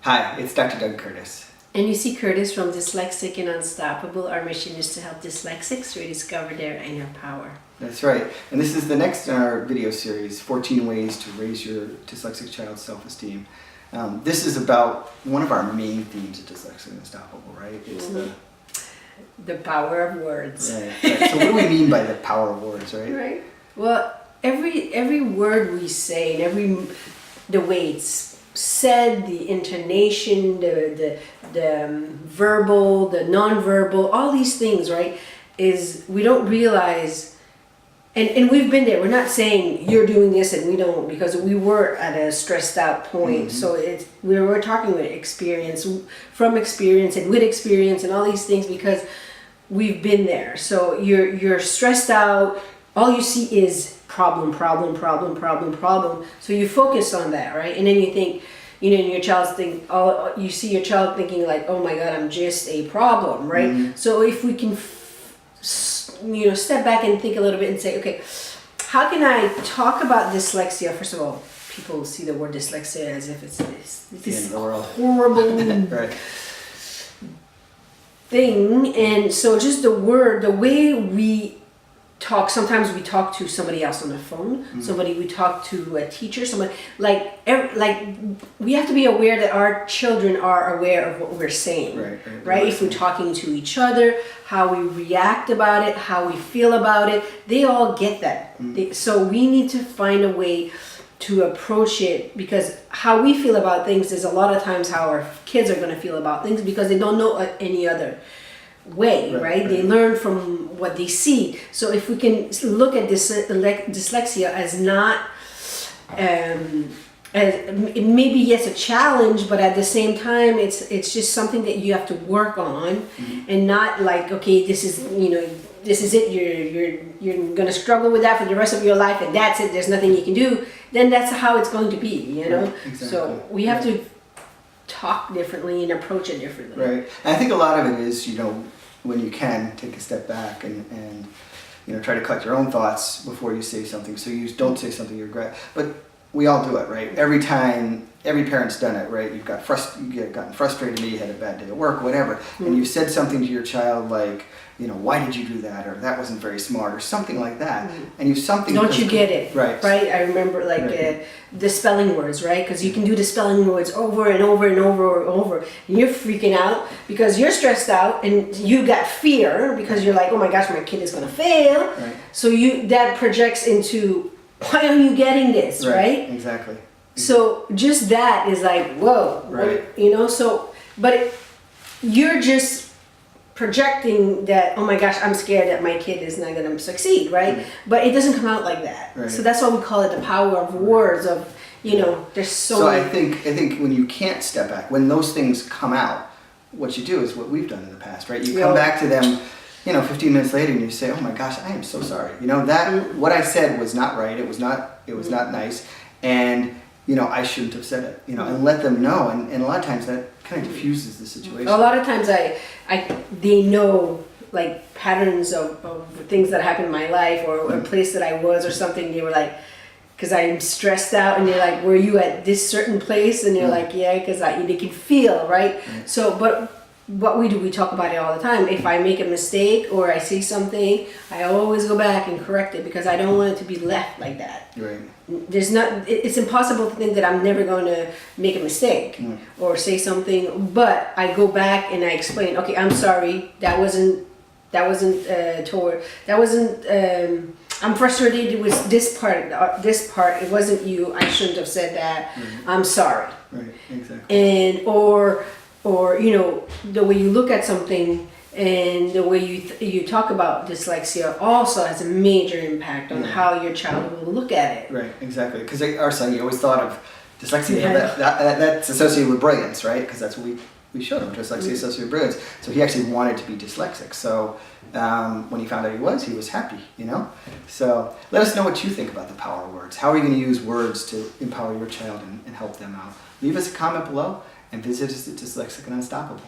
Hi, it's Dr. Doug Curtis. And you see Curtis from Dyslexic and Unstoppable. Our mission is to help dyslexics rediscover their inner power. That's right. And this is the next in our video series, 14 Ways to Raise Your Dyslexic Child's Self-Esteem. This is about one of our main themes of Dyslexic and Unstoppable, right? It's the power of words. Right. So what do we mean by the power of words, right? Right. Well, every word we say and the way it's said, the intonation, the verbal, the non-verbal, all these things, right, is we don't realize, and we've been there. We're not saying you're doing this and we don't, because we were at a stressed out point. So we were talking with experience, from experience and with experience and all these things, because we've been there. So you're stressed out, all you see is problem. So you focus on that, right? And then you think, your child's you see your child thinking like, oh my God, I'm just a problem, right? So if we can, step back and think a little bit and say, okay, how can I talk about dyslexia? First of all, people see the word dyslexia as if it's this horrible right. thing. And so just the way we talk, sometimes we talk to somebody else on the phone, we talk to a teacher, we have to be aware that our children are aware of what we're saying, right? If we're talking to each other, how we react about it, how we feel about it, they all get that. So we need to find a way to approach it, because how we feel about things is a lot of times how our kids are going to feel about things, because they don't know any other way, right? They learn from what they see. So if we can look at this dyslexia as not maybe yes, a challenge, but at the same time it's just something that you have to work on, and not like, okay, this is it, you're gonna struggle with that for the rest of your life and that's it, there's nothing you can do. Then that's how it's going to be, Exactly. So we have to talk differently and approach it differently. Right. And I think a lot of it is, when you can, take a step back and try to collect your own thoughts before you say something, so you don't say something you regret. But we all do it, right? Every parent's done it, right? You've gotten frustrated, maybe you had a bad day at work, whatever, and you've said something to your child like, why did you do that, or that wasn't very smart, or something like that, and don't you get it, right? I remember the spelling words, right? Because you can do the spelling words over and over and over, and you're freaking out because you're stressed out and you got fear because you're like, oh my gosh, my kid is gonna fail, so that projects into, why are you getting this, right? Exactly. So just that is like, whoa, right? You're just projecting that, oh my gosh, I'm scared that my kid is not going to succeed, right? But it doesn't come out like that. So that's why we call it the power of words. Of there's so many. I think when you can't step back, when those things come out, what you do is what we've done in the past, right? You come back to them 15 minutes later and you say, oh my gosh, I am so sorry. What I said was not right. It was not nice. And, I shouldn't have said it, and let them know. And a lot of times that kind of diffuses the situation. A lot of times they know like patterns of things that happened in my life, or a place that I was or something. They were like, because I'm stressed out, and they're like, were you at this certain place? And they're like, yeah, because they can feel, right? So, but what we do, we talk about it all the time. If I make a mistake or I see something, I always go back and correct it, because I don't want it to be left like that. Right. It's impossible to think that I'm never going to make a mistake or say something, but I go back and I explain, okay, I'm sorry, I'm frustrated, it was this part, it wasn't you, I shouldn't have said that, I'm sorry. Right, exactly. And, or the way you look at something and the way you talk about dyslexia also has a major impact on how your child will look at it. Right, exactly. Because our son, you always thought of dyslexia, that's associated with brilliance, right? Because that's what we showed him, dyslexia associated with brilliance. So he actually wanted to be dyslexic. So when he found out he was happy, So let us know what you think about the power of words. How are you going to use words to empower your child and help them out? Leave us a comment below, and visit us at Dyslexic and Unstoppable.